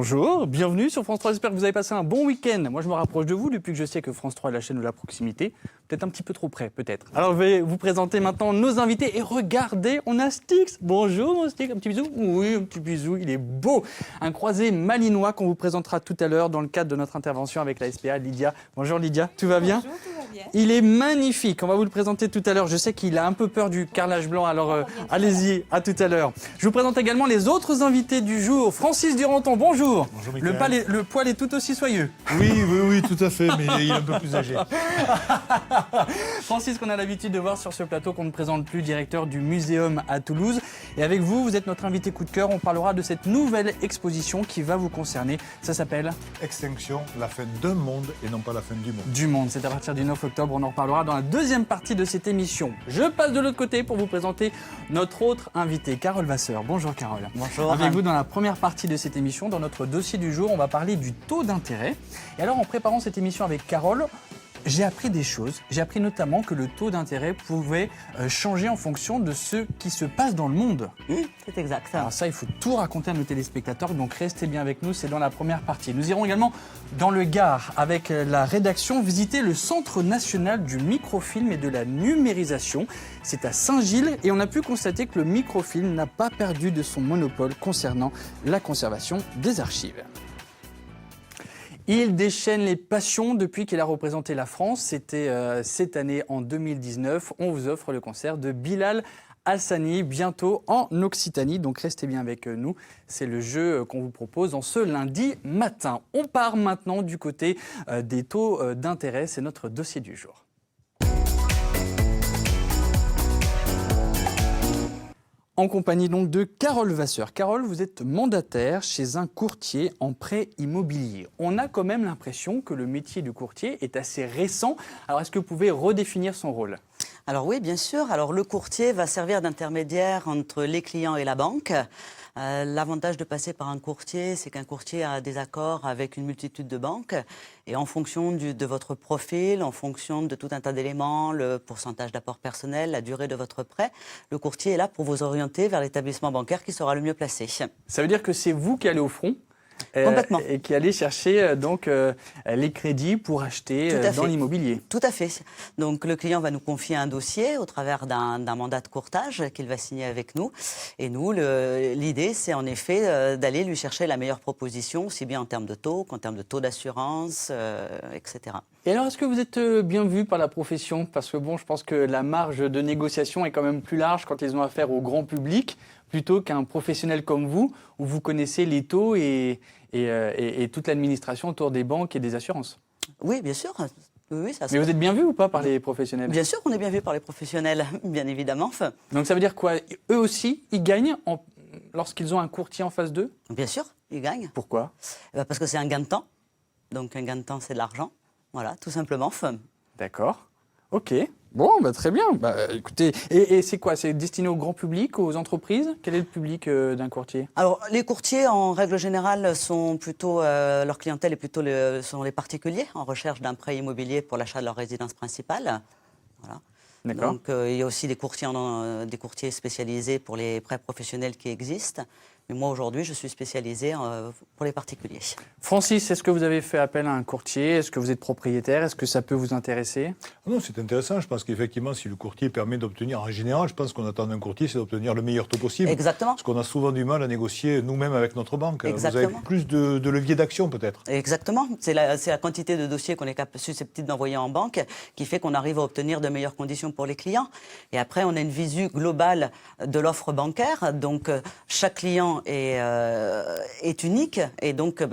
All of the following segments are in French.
Bonjour, bienvenue sur France 3, j'espère que vous avez passé un bon week-end. Moi je me rapproche de vous depuis que je sais que France 3 est la chaîne de la proximité. Peut-être un petit peu trop près, peut-être. Alors je vais vous présenter maintenant nos invités et regardez, on a Stix. Bonjour mon Stix, un petit bisou. Oui, un petit bisou, il est beau. Un croisé malinois qu'on vous présentera tout à l'heure dans le cadre de notre intervention avec la SPA, Lydia. Bonjour Lydia, tout va bien? Bonjour, tout va bien. Il est magnifique, on va vous le présenter tout à l'heure. Je sais qu'il a un peu peur du carrelage blanc, alors allez-y, à tout à l'heure. Je vous présente également les autres invités du jour. Francis Duranton, bonjour. Bonjour Le poil est tout aussi soyeux. Oui, tout à fait, mais il est un peu plus âgé. Francis, qu'on a l'habitude de voir sur ce plateau, qu'on ne présente plus, directeur du Muséum à Toulouse. Et avec vous, vous êtes notre invité coup de cœur. On parlera de cette nouvelle exposition qui va vous concerner. Ça s'appelle Extinction, la fin d'un monde et non pas la fin du monde. Du monde. C'est à partir du 9 octobre. On en reparlera dans la deuxième partie de cette émission. Je passe de l'autre côté pour vous présenter notre autre invité, Carole Vasseur. Bonjour Carole. Bonjour. Avec vous dans la première partie de cette émission, dans notre dossier du jour, on va parler du taux d'intérêt. Et alors, en préparant cette émission avec Carole, j'ai appris des choses. J'ai appris notamment que le taux d'intérêt pouvait changer en fonction de ce qui se passe dans le monde. C'est exact. Alors ça, il faut tout raconter à nos téléspectateurs, donc restez bien avec nous, c'est dans la première partie. Nous irons également dans le Gard avec la rédaction visiter le Centre national du microfilm et de la numérisation. C'est à Saint-Gilles et on a pu constater que le microfilm n'a pas perdu de son monopole concernant la conservation des archives. Il déchaîne les passions depuis qu'il a représenté la France. C'était cette année, en 2019. On vous offre le concert de Bilal Hassani, bientôt en Occitanie. Donc restez bien avec nous. C'est le jeu qu'on vous propose en ce lundi matin. On part maintenant du côté des taux d'intérêt. C'est notre dossier du jour. En compagnie donc de Carole Vasseur. Carole, vous êtes mandataire chez un courtier en prêt immobilier. On a quand même l'impression que le métier du courtier est assez récent. Alors est-ce que vous pouvez redéfinir son rôle ? Alors oui, bien sûr. Alors le courtier va servir d'intermédiaire entre les clients et la banque. L'avantage de passer par un courtier, c'est qu'un courtier a des accords avec une multitude de banques. Et en fonction de votre profil, en fonction de tout un tas d'éléments, le pourcentage d'apport personnel, la durée de votre prêt, le courtier est là pour vous orienter vers l'établissement bancaire qui sera le mieux placé. Ça veut dire que c'est vous qui allez au front Complètement. et qui allez chercher les crédits pour acheter dans l'immobilier. Tout à fait. Donc le client va nous confier un dossier au travers d'un mandat de courtage qu'il va signer avec nous. Et nous, l'idée, c'est en effet d'aller lui chercher la meilleure proposition, aussi bien en termes de taux qu'en termes de taux d'assurance, etc. Et alors, est-ce que vous êtes bien vu par la profession ? Parce que bon, je pense que la marge de négociation est quand même plus large quand ils ont affaire au grand public, plutôt qu'un professionnel comme vous, où vous connaissez les taux et toute l'administration autour des banques et des assurances. Oui, bien sûr. Oui, ça. Mais vous êtes bien vu ou pas par les professionnels ? Bien sûr qu'on est bien vu par les professionnels, bien évidemment. Donc ça veut dire quoi ? Eux aussi, ils gagnent lorsqu'ils ont un courtier en face d'eux ? Bien sûr, ils gagnent. Pourquoi ? Parce que c'est un gain de temps. Donc un gain de temps, c'est de l'argent. Voilà, tout simplement. D'accord. Ok. Bon, très bien. Écoutez, et c'est quoi ? C'est destiné au grand public, aux entreprises ? Quel est le public d'un courtier ? Alors, les courtiers, en règle générale, sont plutôt, leur clientèle est plutôt sont les particuliers en recherche d'un prêt immobilier pour l'achat de leur résidence principale. Voilà. D'accord. Donc, il y a aussi des courtiers spécialisés pour les prêts professionnels qui existent. Mais moi, aujourd'hui, je suis spécialisée pour les particuliers. Francis, est-ce que vous avez fait appel à un courtier ? Est-ce que vous êtes propriétaire ? Est-ce que ça peut vous intéresser ? Non, c'est intéressant. Je pense qu'effectivement, si le courtier permet d'obtenir, en général, je pense qu'on attend d'un courtier, c'est d'obtenir le meilleur taux possible. Exactement. Parce qu'on a souvent du mal à négocier nous-mêmes avec notre banque. Exactement. Vous avez plus de leviers d'action, peut-être. Exactement. C'est la quantité de dossiers qu'on est susceptible d'envoyer en banque qui fait qu'on arrive à obtenir de meilleures conditions pour les clients. Et après, on a une visu globale de l'offre bancaire. Donc, chaque client est unique. Et donc,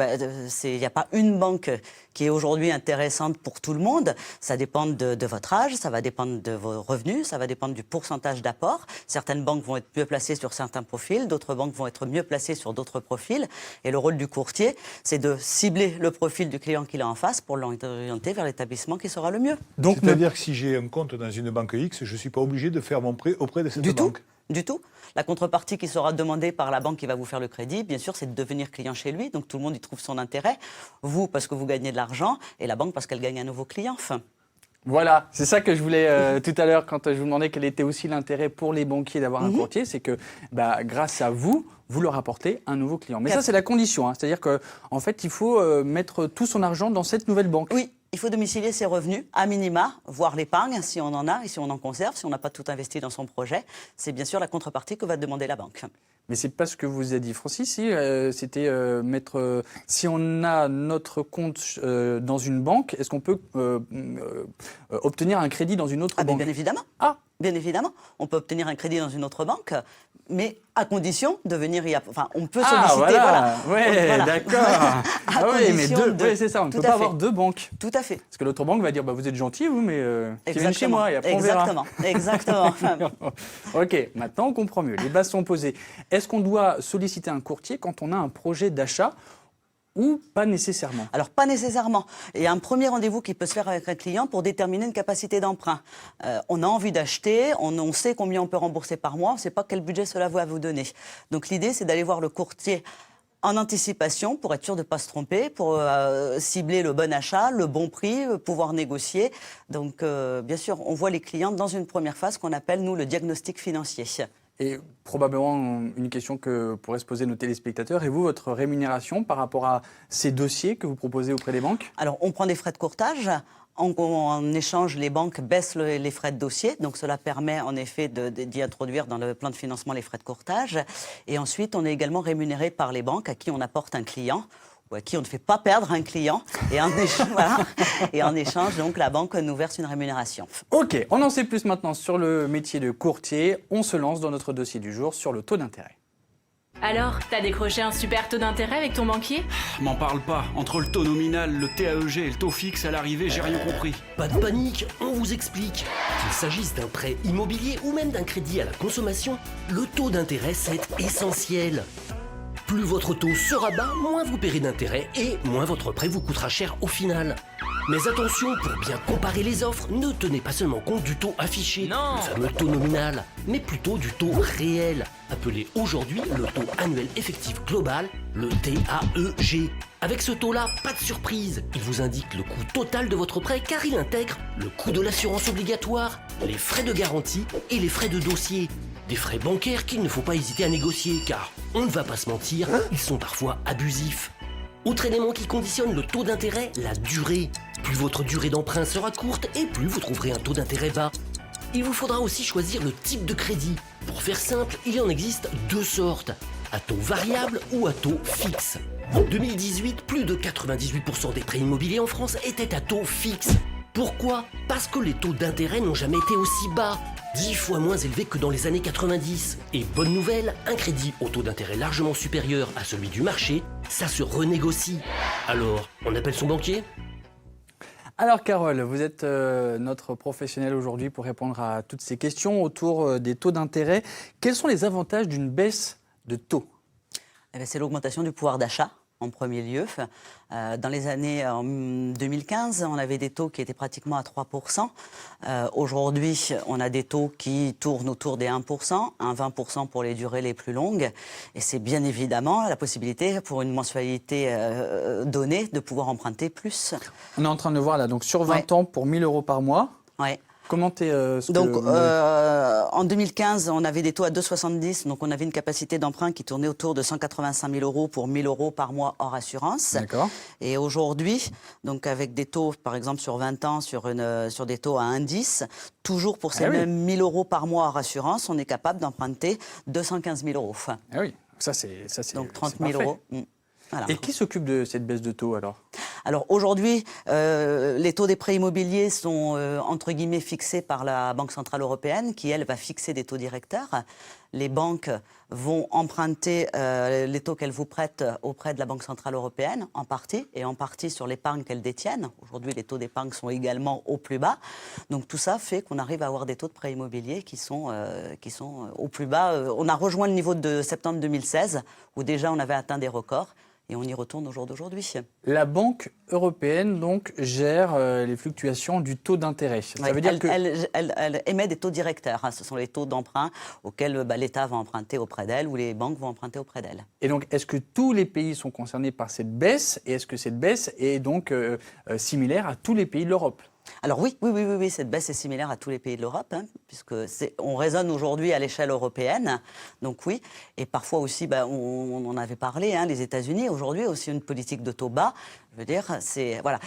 il n'y a pas une banque qui est aujourd'hui intéressante pour tout le monde. Ça dépend de votre âge, ça va dépendre de vos revenus, ça va dépendre du pourcentage d'apport. Certaines banques vont être mieux placées sur certains profils, d'autres banques vont être mieux placées sur d'autres profils. Et le rôle du courtier, c'est de cibler le profil du client qu'il a en face pour l'orienter vers l'établissement qui sera le mieux. Donc, c'est-à-dire que si j'ai un compte dans une banque X, je ne suis pas obligé de faire mon prêt auprès de cette banque. Du tout. La contrepartie qui sera demandée par la banque qui va vous faire le crédit, bien sûr, c'est de devenir client chez lui. Donc tout le monde y trouve son intérêt. Vous, parce que vous gagnez de l'argent, et la banque, parce qu'elle gagne un nouveau client. Voilà, c'est ça que je voulais tout à l'heure quand je vous demandais quel était aussi l'intérêt pour les banquiers d'avoir un courtier, c'est que grâce à vous, vous leur apportez un nouveau client. Mais ça, c'est la condition, hein. C'est-à-dire qu'en fait, il faut mettre tout son argent dans cette nouvelle banque. Oui, il faut domicilier ses revenus, à minima, voire l'épargne, si on en a, et si on en conserve, si on n'a pas tout investi dans son projet. C'est bien sûr la contrepartie que va demander la banque. Mais c'est pas ce que vous a dit Francis, c'était mettre... si on a notre compte dans une banque, est-ce qu'on peut obtenir un crédit dans une autre banque? Bien évidemment. Ah, Bien évidemment, on peut obtenir un crédit dans une autre banque, mais à condition de venir y... Enfin, on peut solliciter... voilà. Ouais, Voilà. d'accord. Mais c'est ça, on ne peut pas avoir deux banques. Tout à fait. Parce que l'autre banque va dire, vous êtes gentil, vous, mais qui viennent chez moi, et après on verra. Exactement. Ok, maintenant on comprend mieux. Les bases sont posées. Est-ce qu'on doit solliciter un courtier quand on a un projet d'achat ou pas nécessairement? Alors, pas nécessairement. Il y a un premier rendez-vous qui peut se faire avec un client pour déterminer une capacité d'emprunt. On a envie d'acheter, on sait combien on peut rembourser par mois, on ne sait pas quel budget cela va vous donner. Donc, l'idée, c'est d'aller voir le courtier en anticipation pour être sûr de ne pas se tromper, pour cibler le bon achat, le bon prix, pouvoir négocier. Donc, bien sûr, on voit les clients dans une première phase qu'on appelle, nous, le diagnostic financier. Et probablement une question que pourraient se poser nos téléspectateurs. Et vous, votre rémunération par rapport à ces dossiers que vous proposez auprès des banques? Alors, on prend des frais de courtage. En échange, les banques baissent les frais de dossier. Donc, cela permet en effet d'y introduire dans le plan de financement les frais de courtage. Et ensuite, on est également rémunéré par les banques à qui on apporte un client ou à qui on ne fait pas perdre un client. Et en échange, donc, la banque nous verse une rémunération. Ok, on en sait plus maintenant sur le métier de courtier. On se lance dans notre dossier du jour sur le taux d'intérêt. Alors, t'as décroché un super taux d'intérêt avec ton banquier? M'en parle pas. Entre le taux nominal, le TAEG et le taux fixe à l'arrivée, j'ai rien compris. Pas de panique, on vous explique. Qu'il s'agisse d'un prêt immobilier ou même d'un crédit à la consommation, le taux d'intérêt, c'est essentiel. Plus votre taux sera bas, moins vous paierez d'intérêt et moins votre prêt vous coûtera cher au final. Mais attention, pour bien comparer les offres, ne tenez pas seulement compte du taux affiché, le fameux taux nominal, mais plutôt du taux réel, appelé aujourd'hui le taux annuel effectif global, le TAEG. Avec ce taux-là, pas de surprise, il vous indique le coût total de votre prêt car il intègre le coût de l'assurance obligatoire, les frais de garantie et les frais de dossier. Des frais bancaires qu'il ne faut pas hésiter à négocier car, on ne va pas se mentir, ils sont parfois abusifs. Autre élément qui conditionne le taux d'intérêt, la durée. Plus votre durée d'emprunt sera courte et plus vous trouverez un taux d'intérêt bas. Il vous faudra aussi choisir le type de crédit. Pour faire simple, il en existe deux sortes, à taux variable ou à taux fixe. En 2018, plus de 98% des prêts immobiliers en France étaient à taux fixe. Pourquoi? Parce que les taux d'intérêt n'ont jamais été aussi bas, 10 fois moins élevés que dans les années 90. Et bonne nouvelle, un crédit au taux d'intérêt largement supérieur à celui du marché, ça se renégocie. Alors, on appelle son banquier? Alors Carole, vous êtes notre professionnelle aujourd'hui pour répondre à toutes ces questions autour des taux d'intérêt. Quels sont les avantages d'une baisse de taux? C'est l'augmentation du pouvoir d'achat. En premier lieu. Dans les années en 2015, on avait des taux qui étaient pratiquement à 3%. Aujourd'hui, on a des taux qui tournent autour des 1%, 20% pour les durées les plus longues. Et c'est bien évidemment la possibilité pour une mensualité donnée de pouvoir emprunter plus. On est en train de voir là, donc sur 20 ans pour 1 000 € par mois. Ouais. Commentez ce donc, que... en 2015, on avait des taux à 2,70, donc on avait une capacité d'emprunt qui tournait autour de 185 000 € pour 1 000 € par mois hors assurance. D'accord. Et aujourd'hui, donc avec des taux, par exemple sur 20 ans, sur des taux à 1,10, toujours pour ces mêmes 1 000 € par mois hors assurance, on est capable d'emprunter 215 000 €. Ah oui, ça c'est donc 30 000 €. Voilà. Et qui s'occupe de cette baisse de taux alors? Alors aujourd'hui, les taux des prêts immobiliers sont entre guillemets fixés par la Banque Centrale Européenne qui, elle, va fixer des taux directeurs. Les banques vont emprunter les taux qu'elles vous prêtent auprès de la Banque Centrale Européenne, en partie, et en partie sur l'épargne qu'elles détiennent. Aujourd'hui, les taux d'épargne sont également au plus bas. Donc tout ça fait qu'on arrive à avoir des taux de prêts immobiliers qui sont au plus bas. On a rejoint le niveau de septembre 2016, où déjà on avait atteint des records. Et on y retourne au jour d'aujourd'hui. La Banque européenne donc gère les fluctuations du taux d'intérêt. Ça veut dire que elle émet des taux directeurs. Ce sont les taux d'emprunt auxquels l'État va emprunter auprès d'elle ou les banques vont emprunter auprès d'elle. Et donc, est-ce que tous les pays sont concernés par cette baisse? Et est-ce que cette baisse est donc similaire à tous les pays de l'Europe? Alors oui, cette baisse est similaire à tous les pays de l'Europe, hein, puisque on raisonne aujourd'hui à l'échelle européenne, donc oui, et parfois aussi, on en avait parlé, hein, les États-Unis aujourd'hui aussi une politique de taux bas. Je veux dire, c'est voilà,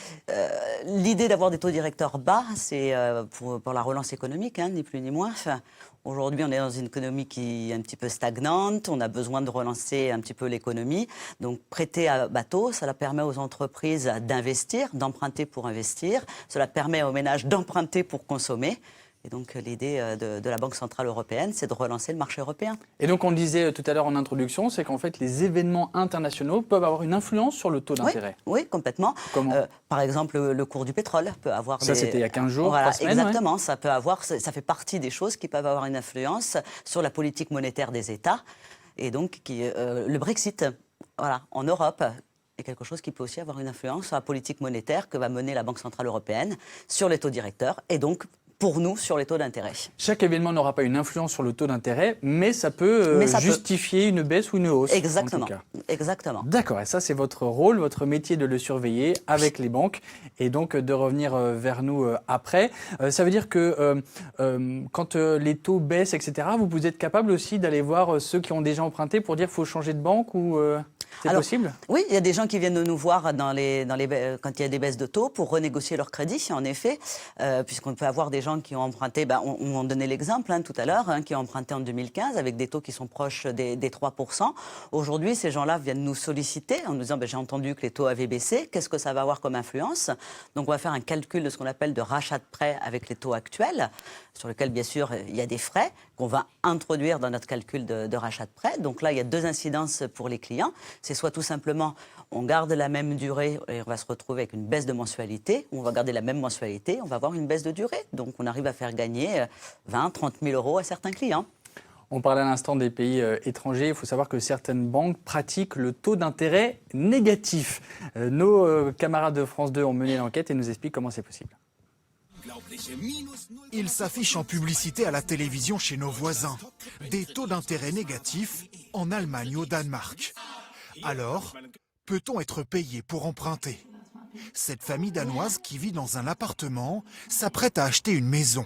l'idée d'avoir des taux directeurs bas, c'est pour la relance économique, hein, ni plus ni moins. Enfin, aujourd'hui, on est dans une économie qui est un petit peu stagnante, on a besoin de relancer un petit peu l'économie. Donc, prêter à bateau, cela permet aux entreprises d'investir, d'emprunter pour investir. Cela permet aux ménages d'emprunter pour consommer. Et donc, l'idée de la Banque Centrale Européenne, c'est de relancer le marché européen. Et donc, on disait tout à l'heure en introduction, c'est qu'en fait, les événements internationaux peuvent avoir une influence sur le taux d'intérêt. Oui, complètement. Comment ? Par exemple, le cours du pétrole peut avoir Ça, c'était il y a 15 jours, 3 semaines. Exactement, ouais. Ça fait partie des choses qui peuvent avoir une influence sur la politique monétaire des États. Et donc, le Brexit, voilà, en Europe, est quelque chose qui peut aussi avoir une influence sur la politique monétaire que va mener la Banque Centrale Européenne sur les taux directeurs et donc pour nous sur les taux d'intérêt. Chaque événement n'aura pas une influence sur le taux d'intérêt, mais ça peut justifier une baisse ou une hausse. Exactement. En tout cas. Exactement. D'accord, et ça c'est votre rôle, votre métier de le surveiller avec les banques et donc de revenir vers nous après. Ça veut dire que quand les taux baissent, etc., vous êtes capable aussi d'aller voir ceux qui ont déjà emprunté pour dire qu'il faut changer de banque ou c'est possible ? Oui, il y a des gens qui viennent nous voir quand il y a des baisses de taux pour renégocier leur crédit, en effet, puisqu'on peut avoir des gens qui ont emprunté, on en donnait l'exemple tout à l'heure, qui ont emprunté en 2015 avec des taux qui sont proches des 3%. Aujourd'hui, ces gens-là viennent nous solliciter en nous disant j'ai entendu que les taux avaient baissé, qu'est-ce que ça va avoir comme influence ? Donc on va faire un calcul de ce qu'on appelle de rachat de prêt avec les taux actuels, sur lequel bien sûr il y a des frais qu'on va introduire dans notre calcul de rachat de prêt. Donc là, il y a deux incidences pour les clients. C'est soit tout simplement on garde la même durée et on va se retrouver avec une baisse de mensualité, ou on va garder la même mensualité, on va avoir une baisse de durée. Donc on arrive à faire gagner 20 30 000 euros à certains clients. On parlait à l'instant des pays étrangers. Il faut savoir que certaines banques pratiquent le taux d'intérêt négatif. Nos camarades de France 2 ont mené l'enquête et nous expliquent comment c'est possible. Il s'affiche en publicité à la télévision chez nos voisins. Des taux d'intérêt négatifs en Allemagne ou au Danemark. Alors, peut-on être payé pour emprunter ? Cette famille danoise qui vit dans un appartement s'apprête à acheter une maison.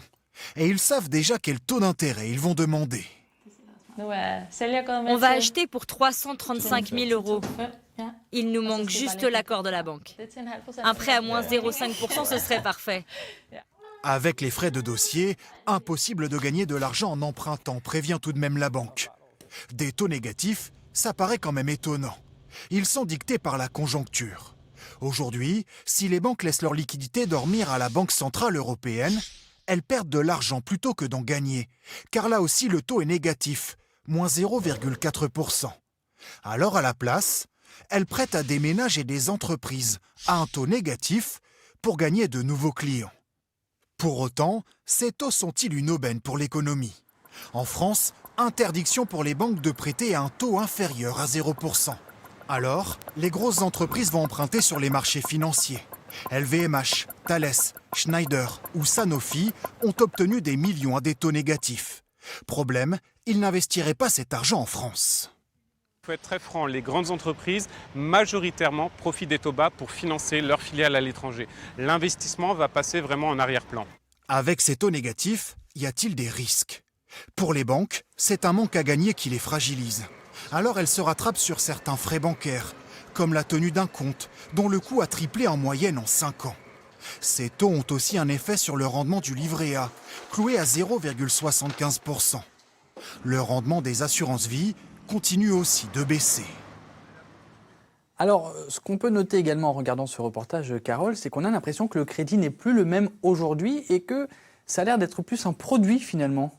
Et ils savent déjà quel taux d'intérêt ils vont demander. On va acheter pour 335 000 euros. Il nous manque juste l'accord de la banque. Un prêt à moins 0,5%, ce serait parfait. Avec les frais de dossier, impossible de gagner de l'argent en empruntant, prévient tout de même la banque. Des taux négatifs, ça paraît quand même étonnant. Ils sont dictés par la conjoncture. Aujourd'hui, si les banques laissent leur liquidité dormir à la Banque Centrale Européenne, elles perdent de l'argent plutôt que d'en gagner, car là aussi le taux est négatif, moins 0,4%. Alors à la place, elles prêtent à des ménages et des entreprises à un taux négatif pour gagner de nouveaux clients. Pour autant, ces taux sont-ils une aubaine pour l'économie ? En France, interdiction pour les banques de prêter à un taux inférieur à 0%. Alors, les grosses entreprises vont emprunter sur les marchés financiers. LVMH, Thales, Schneider ou Sanofi ont obtenu des millions à des taux négatifs. Problème, ils n'investiraient pas cet argent en France. Il faut être très franc, les grandes entreprises majoritairement profitent des taux bas pour financer leurs filiales à l'étranger. L'investissement va passer vraiment en arrière-plan. Avec ces taux négatifs, y a-t-il des risques ? Pour les banques, c'est un manque à gagner qui les fragilise. Alors elles se rattrapent sur certains frais bancaires, comme la tenue d'un compte, dont le coût a triplé en moyenne en 5 ans. Ces taux ont aussi un effet sur le rendement du livret A, cloué à 0,75%. Le rendement des assurances-vie continue aussi de baisser. Alors, ce qu'on peut noter également en regardant ce reportage, Carole, c'est qu'on a l'impression que le crédit n'est plus le même aujourd'hui et que ça a l'air d'être plus un produit finalement.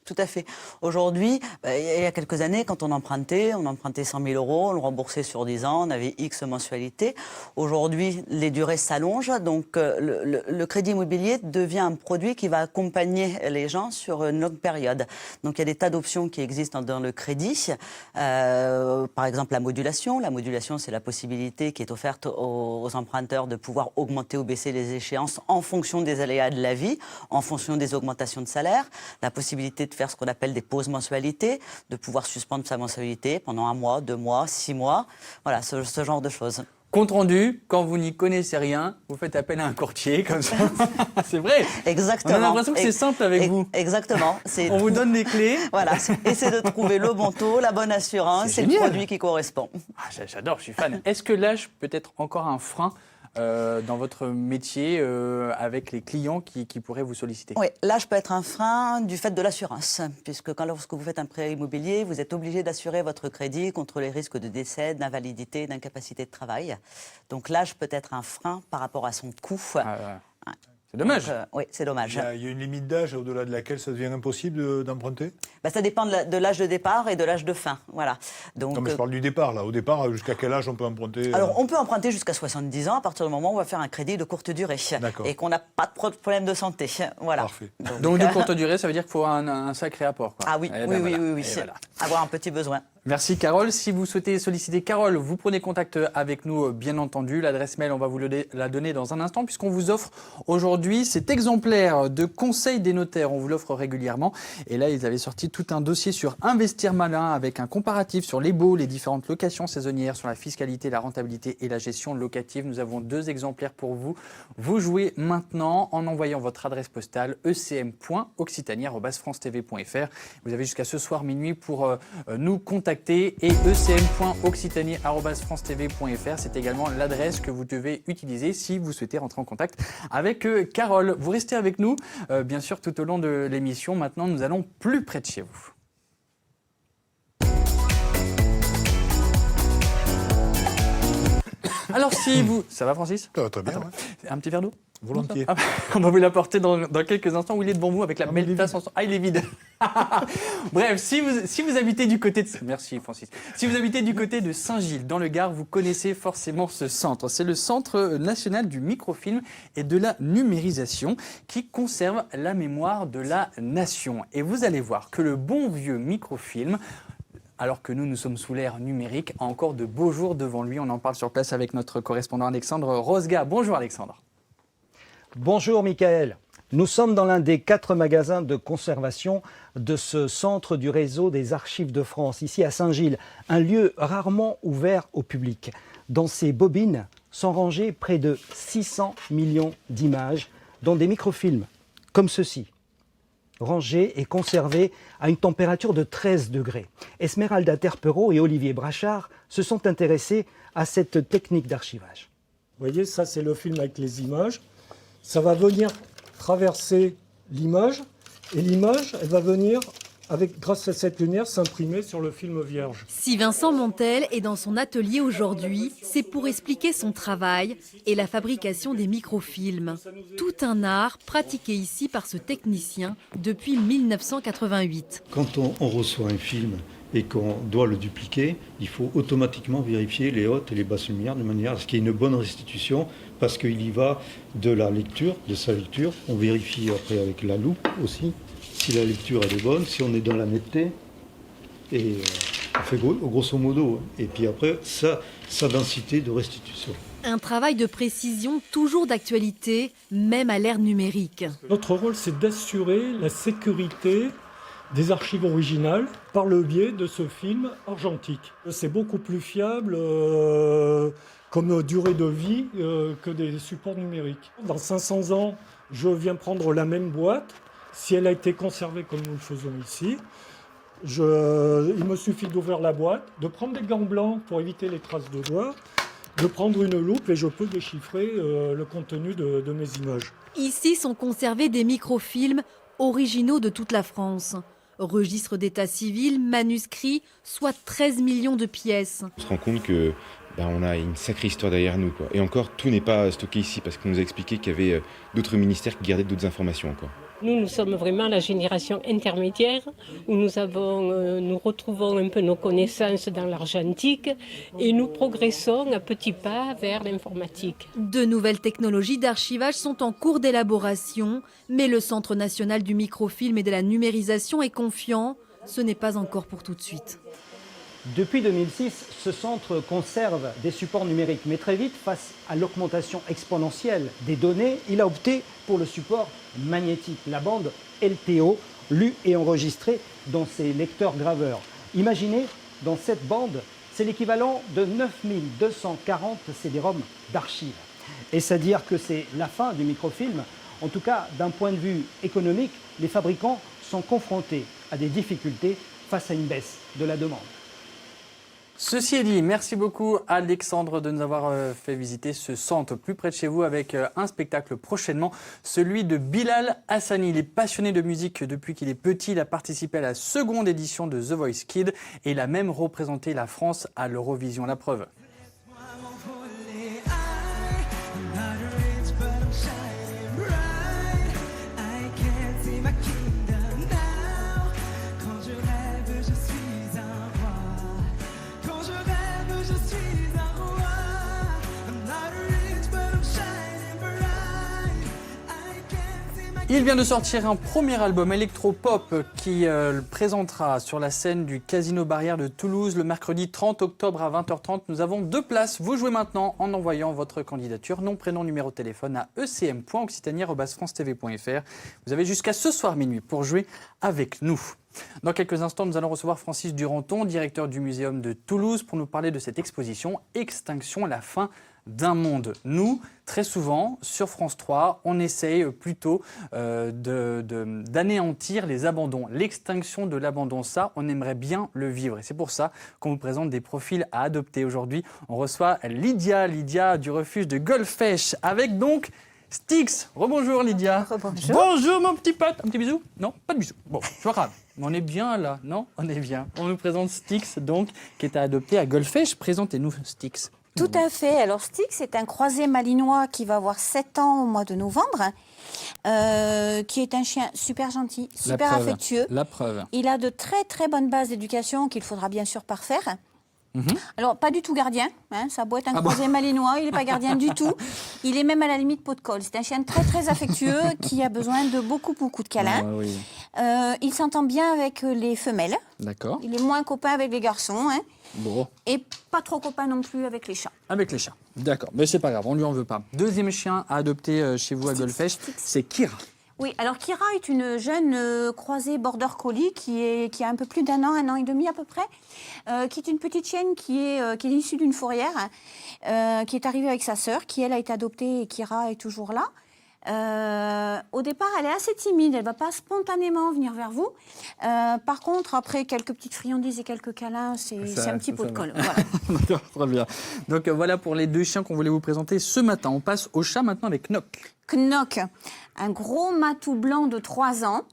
Tout à fait. Aujourd'hui, il y a quelques années, quand on empruntait 100 000 euros, on le remboursait sur 10 ans, on avait X mensualités. Aujourd'hui, les durées s'allongent, donc le crédit immobilier devient un produit qui va accompagner les gens sur une longue période. Donc il y a des tas d'options qui existent dans le crédit. Par exemple, la modulation. La modulation, c'est la possibilité qui est offerte aux emprunteurs de pouvoir augmenter ou baisser les échéances en fonction des aléas de la vie, en fonction des augmentations de salaire. La possibilité de faire ce qu'on appelle des pauses mensualités, de pouvoir suspendre sa mensualité pendant 1 mois, 2 mois, 6 mois, voilà, ce genre de choses. Compte rendu, quand vous n'y connaissez rien, vous faites appel à un courtier, comme ça. C'est vrai. Exactement. On a l'impression que c'est simple avec vous. Exactement. On vous donne les clés. Voilà, essayez de trouver le bon taux, la bonne assurance C'est et le génial. produit qui correspond. Ah, j'adore, je suis fan. Est-ce que l'âge peut être encore un frein dans votre métier avec les clients qui pourraient vous solliciter? Oui, l'âge peut être un frein du fait de l'assurance, puisque lorsque vous faites un prêt immobilier, vous êtes obligé d'assurer votre crédit contre les risques de décès, d'invalidité, d'incapacité de travail. Donc l'âge peut être un frein par rapport à son coût. C'est dommage. Oui, c'est dommage. Il y a une limite d'âge au-delà de laquelle ça devient impossible d'emprunter? Ça dépend de l'âge de départ et de l'âge de fin. Voilà. Donc, Non, mais je parle du départ, là. Au départ, jusqu'à quel âge on peut emprunter? Alors, on peut emprunter jusqu'à 70 ans à partir du moment où on va faire un crédit de courte durée et qu'on n'a pas de problème de santé. Voilà. Parfait. Donc, de courte durée, ça veut dire qu'il faut un sacré apport, quoi. Ah oui, Eh ben, voilà. oui. Et voilà. Avoir un petit besoin. Merci Carole. Si vous souhaitez solliciter Carole, vous prenez contact avec nous, bien entendu. L'adresse mail, on va vous la donner dans un instant, puisqu'on vous offre aujourd'hui cet exemplaire de Conseil des notaires. On vous l'offre régulièrement. Et là, ils avaient sorti tout un dossier sur Investir malin, avec un comparatif sur les baux, les différentes locations saisonnières, sur la fiscalité, la rentabilité et la gestion locative. Nous avons 2 exemplaires pour vous. Vous jouez maintenant en envoyant votre adresse postale ecm.occitanie@francetv.fr. Vous avez jusqu'à ce soir minuit pour nous contacter. Et ecm.occitanie@francetv.fr, c'est également l'adresse que vous devez utiliser si vous souhaitez rentrer en contact avec Carole. Vous restez avec nous, bien sûr, tout au long de l'émission. Maintenant, nous allons plus près de chez vous. Alors, si vous... Ça va, Francis? Ça va très bien, ouais. Un petit verre d'eau? Volontiers. Ah, on va vous l'apporter dans quelques instants. Où il est devant vous avec la belle tasse en son... Ah, il est vide. Bref, si vous habitez du côté de... Merci, Francis. Si vous habitez du côté de Saint-Gilles, dans le Gard, vous connaissez forcément ce centre. C'est le Centre national du microfilm et de la numérisation qui conserve la mémoire de la nation. Et vous allez voir que le bon vieux microfilm, alors que nous sommes sous l'ère numérique, a encore de beaux jours devant lui. On en parle sur place avec notre correspondant Alexandre Rosga. Bonjour Alexandre. Bonjour Mickaël. Nous sommes dans l'un des 4 magasins de conservation de ce centre du réseau des archives de France, ici à Saint-Gilles, un lieu rarement ouvert au public. Dans ces bobines sont rangées près de 600 millions d'images, dont des microfilms comme ceux-ci, rangés et conservés à une température de 13 degrés. Esmeralda Terpereau et Olivier Brachard se sont intéressés à cette technique d'archivage. Vous voyez, ça c'est le film avec les images. Ça va venir traverser l'image et l'image, elle va venir, grâce à cette lumière, s'imprimer sur le film vierge. Si Vincent Montel est dans son atelier aujourd'hui, c'est pour expliquer son travail et la fabrication des microfilms. Tout un art pratiqué ici par ce technicien depuis 1988. Quand on reçoit un film et qu'on doit le dupliquer, il faut automatiquement vérifier les hautes et les basses lumières de manière à ce qu'il y ait une bonne restitution, parce qu'il y va de la lecture, de sa lecture. On vérifie après avec la loupe aussi, si la lecture elle est bonne, si on est dans la netteté, et on fait grosso modo. Et puis après, sa densité de restitution. Un travail de précision toujours d'actualité, même à l'ère numérique. Notre rôle, c'est d'assurer la sécurité des archives originales par le biais de ce film argentique. C'est beaucoup plus fiable comme durée de vie que des supports numériques. Dans 500 ans, je viens prendre la même boîte. Si elle a été conservée comme nous le faisons ici, il me suffit d'ouvrir la boîte, de prendre des gants blancs pour éviter les traces de doigts, de prendre une loupe et je peux déchiffrer le contenu de mes images. Ici sont conservés des microfilms originaux de toute la France. Registre d'état civil, manuscrits, soit 13 millions de pièces. On se rend compte que on a une sacrée histoire derrière nous, quoi. Et encore, tout n'est pas stocké ici parce qu'on nous a expliqué qu'il y avait d'autres ministères qui gardaient d'autres informations encore. Nous sommes vraiment la génération intermédiaire où nous retrouvons un peu nos connaissances dans l'argentique et nous progressons à petits pas vers l'informatique. De nouvelles technologies d'archivage sont en cours d'élaboration, mais le Centre national du microfilm et de la numérisation est confiant. Ce n'est pas encore pour tout de suite. Depuis 2006, ce centre conserve des supports numériques, mais très vite, face à l'augmentation exponentielle des données, il a opté pour le support magnétique, la bande LTO, lue et enregistrée dans ses lecteurs graveurs. Imaginez, dans cette bande, c'est l'équivalent de 9240 CD-ROM d'archives. Et c'est-à-dire que c'est la fin du microfilm. En tout cas, d'un point de vue économique, les fabricants sont confrontés à des difficultés face à une baisse de la demande. Ceci est dit, merci beaucoup Alexandre de nous avoir fait visiter ce centre plus près de chez vous avec un spectacle prochainement, celui de Bilal Hassani. Il est passionné de musique depuis qu'il est petit, il a participé à la seconde édition de The Voice Kids et il a même représenté la France à l'Eurovision. La preuve. Il vient de sortir un premier album électropop qui présentera sur la scène du Casino Barrière de Toulouse le mercredi 30 octobre à 20h30. Nous avons 2 places. Vous jouez maintenant en envoyant votre candidature, nom, prénom, numéro de téléphone à ecm.occitanie@francetv.fr. Vous avez jusqu'à ce soir minuit pour jouer avec nous. Dans quelques instants, nous allons recevoir Francis Duranton, directeur du Muséum de Toulouse, pour nous parler de cette exposition « Extinction, la fin d'un monde ». Nous, très souvent, sur France 3, on essaye plutôt d'anéantir les abandons. L'extinction de l'abandon, ça, on aimerait bien le vivre. Et c'est pour ça qu'on vous présente des profils à adopter aujourd'hui. On reçoit Lydia du refuge de Golfech, avec donc Styx. Rebonjour Lydia. Rebonjour. Bonjour mon petit pote. Un petit bisou? Non, pas de bisou. Bon, c'est pas grave. On est bien là, non? On est bien. On nous présente Styx, donc, qui est adopté à Golfech. Présentez-nous Styx. Tout à fait. Alors Styx, c'est un croisé malinois qui va avoir 7 ans au mois de novembre, qui est un chien super gentil, super affectueux. La preuve. Il a de très très bonnes bases d'éducation qu'il faudra bien sûr parfaire. Alors, pas du tout gardien, hein, ça a beau être un croisé malinois, il n'est pas gardien du tout. Il est même à la limite pot de colle. C'est un chien très très affectueux qui a besoin de beaucoup de câlins. Ah, oui. Il s'entend bien avec les femelles. D'accord. Il est moins copain avec les garçons. Hein. Bon. Et pas trop copain non plus avec les chats. Avec les chats, d'accord. Mais c'est pas grave, on lui en veut pas. Deuxième chien à adopter chez vous à Golfech, c'est Kira. Oui, alors Kira est une jeune croisée border collie qui a un peu plus d'1 an et demi à peu près, qui est une petite chienne qui est issue d'une fourrière, qui est arrivée avec sa sœur, qui elle a été adoptée et Kira est toujours là. Au départ, elle est assez timide, elle ne va pas spontanément venir vers vous. Par contre, après quelques petites friandises et quelques câlins, c'est un petit pot de colle. Voilà. Très bien. Donc voilà pour les 2 chiens qu'on voulait vous présenter ce matin. On passe au chat maintenant avec Knock. Knock, un gros matou blanc de 3 ans,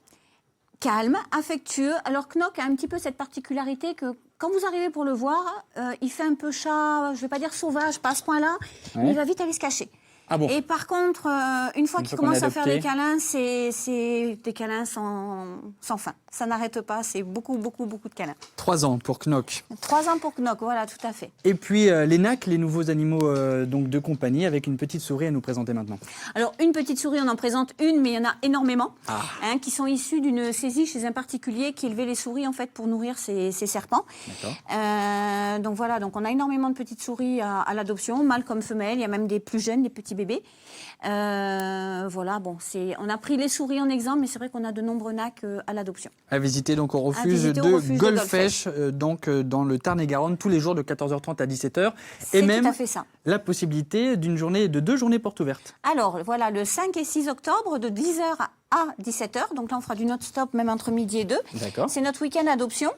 calme, affectueux. Alors Knock a un petit peu cette particularité que quand vous arrivez pour le voir, il fait un peu chat, je ne vais pas dire sauvage, pas à ce point-là, mais il va vite aller se cacher. Ah bon. Et par contre, une fois qu'il commence à faire des câlins, c'est des câlins sans fin. Ça n'arrête pas, c'est beaucoup de câlins. 3 ans pour Knock. 3 ans pour Knock, voilà, tout à fait. Et puis les NAC, les nouveaux animaux donc de compagnie, avec une petite souris à nous présenter maintenant. Alors, une petite souris, on en présente une, mais il y en a énormément, qui sont issus d'une saisie chez un particulier qui élevait les souris, en fait, pour nourrir ses serpents. D'accord. Donc voilà, donc on a énormément de petites souris à l'adoption, mâles comme femelles, il y a même des plus jeunes, des petits bébés. Voilà, bon, on a pris les souris en exemple, mais c'est vrai qu'on a de nombreux NAC à l'adoption. À visiter donc au refuge de Golfech, donc dans le Tarn-et-Garonne, tous les jours de 14h30 à 17h. Et même tout à fait ça. La possibilité de 2 journées portes ouvertes. Alors voilà, le 5 et 6 octobre, de 10h à 17h. Donc là, on fera du non-stop même entre midi et 2. C'est notre week-end adoption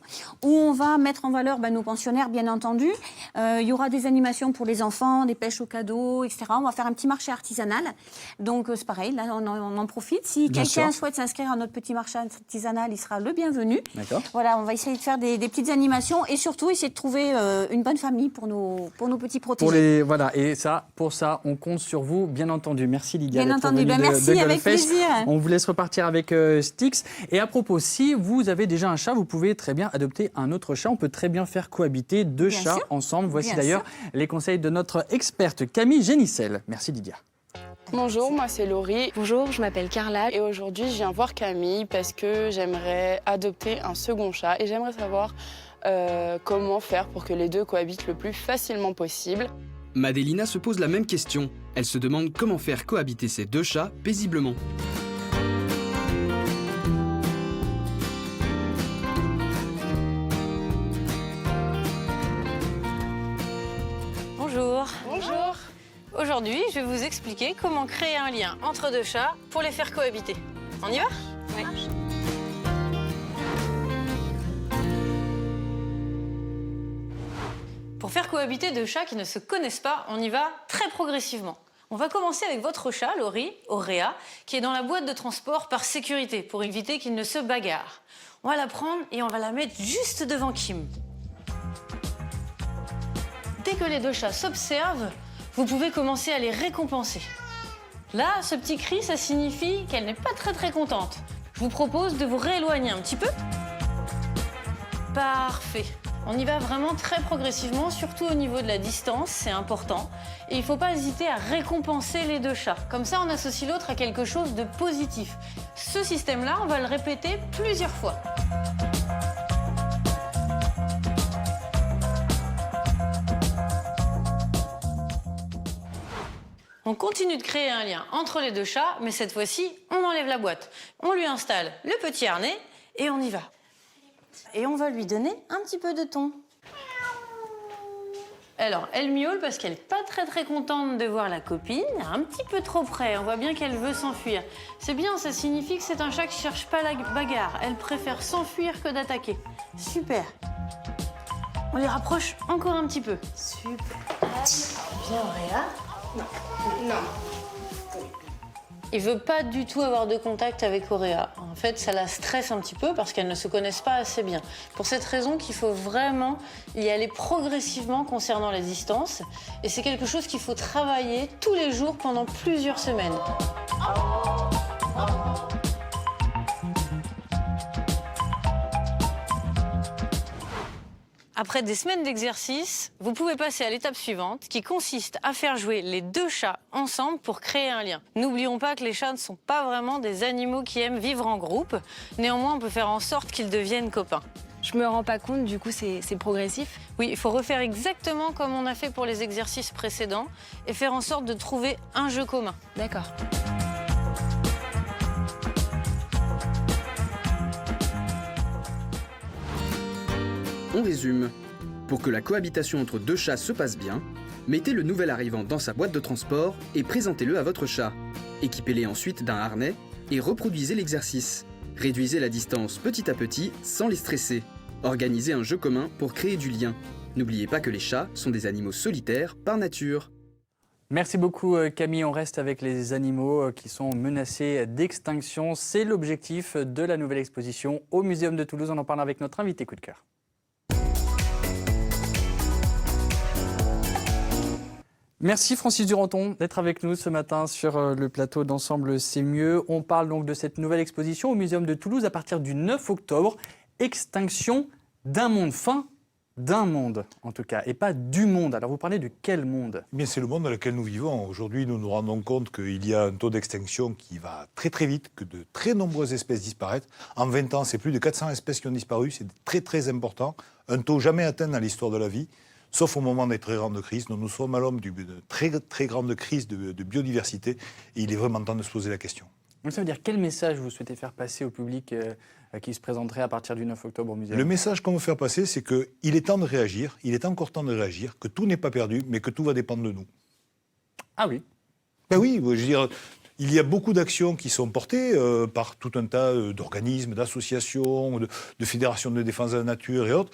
où on va mettre en valeur nos pensionnaires, bien entendu. Il y aura des animations pour les enfants, des pêches aux cadeaux, etc. On va faire un petit marché artisanal. Donc c'est pareil, là, on en profite. Si quelqu'un souhaite s'inscrire à notre petit marché artisanal, il sera le bienvenu. Voilà, on va essayer de faire des petites animations et surtout essayer de trouver une bonne famille pour nos petits protégés. Voilà, et pour ça, on compte sur vous, bien entendu. Merci Lydia. Bien entendu, merci, avec plaisir. On vous laisse repartir avec Styx. Et à propos, si vous avez déjà un chat, vous pouvez très bien adopter un autre chat. On peut très bien faire cohabiter 2 chats ensemble. Voici d'ailleurs les conseils de notre experte Camille Génissel. Merci Lydia. Bonjour, moi c'est Laurie. Bonjour, je m'appelle Carla. Et aujourd'hui, je viens voir Camille parce que j'aimerais adopter un second chat et j'aimerais savoir comment faire pour que les 2 cohabitent le plus facilement possible. Madélina se pose la même question. Elle se demande comment faire cohabiter ces 2 chats paisiblement. aujourd'hui, je vais vous expliquer comment créer un lien entre deux chats pour les faire cohabiter. On y va? Oui. Pour faire cohabiter deux chats qui ne se connaissent pas, on y va très progressivement. On va commencer avec votre chat, Laurie, Auréa, qui est dans la boîte de transport par sécurité, pour éviter qu'il ne se bagarre. On va la prendre et on va la mettre juste devant Kim. Dès que les deux chats s'observent, vous pouvez commencer à les récompenser. Là, ce petit cri, ça signifie qu'elle n'est pas très contente. Je vous propose de vous rééloigner un petit peu. Parfait. On y va vraiment très progressivement, surtout au niveau de la distance, c'est important. Et il ne faut pas hésiter à récompenser les deux chats. Comme ça, on associe l'autre à quelque chose de positif. Ce système-là, on va le répéter plusieurs fois. On continue de créer un lien entre les deux chats, mais cette fois-ci, on enlève la boîte. On lui installe le petit harnais et on y va. Et on va lui donner un petit peu de thon. Alors, elle miaule parce qu'elle n'est pas très contente de voir la copine, un petit peu trop près, on voit bien qu'elle veut s'enfuir. C'est bien, ça signifie que c'est un chat qui ne cherche pas la bagarre, elle préfère s'enfuir que d'attaquer. Super. On les rapproche encore un petit peu. Super. Bien, Auréa. Non. Il veut pas du tout avoir de contact avec Auréa. En fait, ça la stresse un petit peu parce qu'elles ne se connaissent pas assez bien. Pour cette raison qu'il faut vraiment y aller progressivement concernant la distance. Et c'est quelque chose qu'il faut travailler tous les jours pendant plusieurs semaines. Après des semaines d'exercice, vous pouvez passer à l'étape suivante qui consiste à faire jouer les deux chats ensemble pour créer un lien. N'oublions pas que les chats ne sont pas vraiment des animaux qui aiment vivre en groupe. Néanmoins, on peut faire en sorte qu'ils deviennent copains. Je me rends pas compte, du coup, c'est progressif? Oui, il faut refaire exactement comme on a fait pour les exercices précédents et faire en sorte de trouver un jeu commun. D'accord. On résume. Pour que la cohabitation entre deux chats se passe bien, mettez le nouvel arrivant dans sa boîte de transport et présentez-le à votre chat. Équipez-les ensuite d'un harnais et reproduisez l'exercice. Réduisez la distance petit à petit sans les stresser. Organisez un jeu commun pour créer du lien. N'oubliez pas que les chats sont des animaux solitaires par nature. Merci beaucoup Camille, on reste avec les animaux qui sont menacés d'extinction. C'est l'objectif de la nouvelle exposition au Muséum de Toulouse. On en parle avec notre invité coup de cœur. Merci Francis Duranton d'être avec nous ce matin sur le plateau d'Ensemble C'est mieux. On parle donc de cette nouvelle exposition au Muséum de Toulouse à partir du 9 octobre. Extinction d'un monde, fin d'un monde en tout cas, et pas du monde. Alors vous parlez de quel monde? Eh bien, c'est le monde dans lequel nous vivons. Aujourd'hui, nous nous rendons compte qu'il y a un taux d'extinction qui va très vite, que de très nombreuses espèces disparaissent. En 20 ans, c'est plus de 400 espèces qui ont disparu, c'est très important. Un taux jamais atteint dans l'histoire de la vie. Sauf au moment des très grandes crises. Nous sommes à l'aube d'une très grande crise de biodiversité et il est vraiment temps de se poser la question. Donc ça veut dire quel message vous souhaitez faire passer au public qui se présenterait à partir du 9 octobre au musée? Le message qu'on veut faire passer, c'est qu'il est temps de réagir, il est encore temps de réagir, que tout n'est pas perdu, mais que tout va dépendre de nous. Ah oui? Ben oui, je veux dire, il y a beaucoup d'actions qui sont portées par tout un tas d'organismes, d'associations, de fédérations de défense de la nature et autres.